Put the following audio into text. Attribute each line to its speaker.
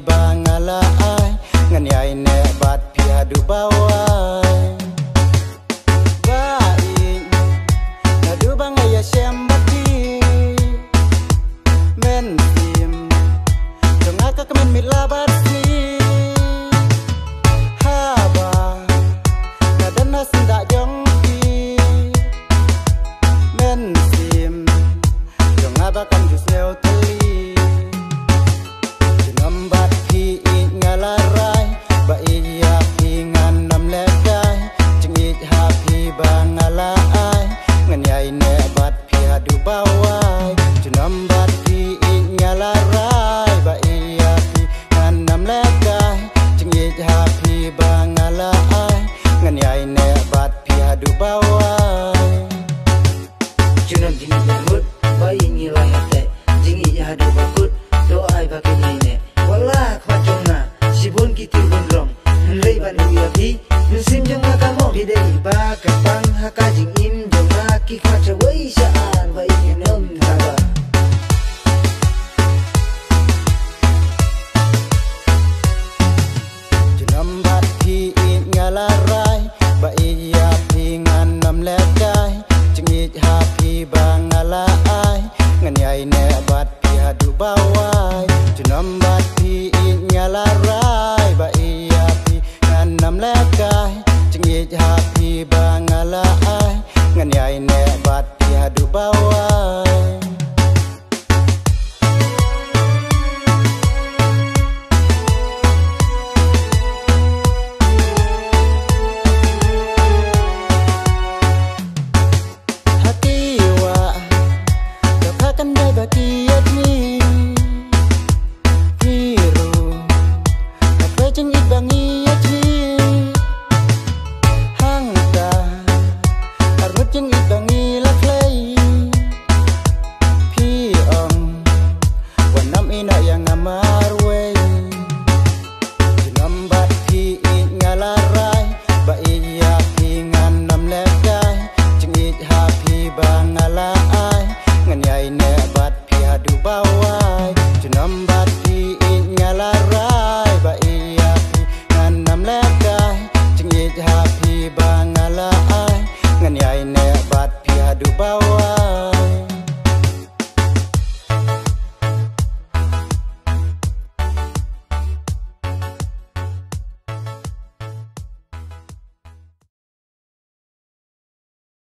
Speaker 1: bangala ai ngan yai ne bat pia du bawai baing na du bangaya shembati men sim tengaka kemen milabat si haba na dana senda jong men sim tengaba kan jus neo teli nambat pi ngalarai ba iya pi nganam lekai cengit hapi bangala ai ngan yai ne bat pi adu bawai nambat pi ngalarai ba iya pi nganam lekai cengit hapi bangala ai ngan yai ne bat pi adu bawai
Speaker 2: junam jingi nyamut ba ingi lahate jingi hadu bakut doai bakini wala kwajongna sibun kitir gondrong henrei ban uyapi nusim jongna kamo bidei ba kapang hakajing im jongna ki kwacha wei saan ba inginem thaba
Speaker 1: junambat pi ngalarai ba iya pi nganam lekai cengit hapi bangala ai ngan yai ne bat pi hadu bawai junambat pi ngalarai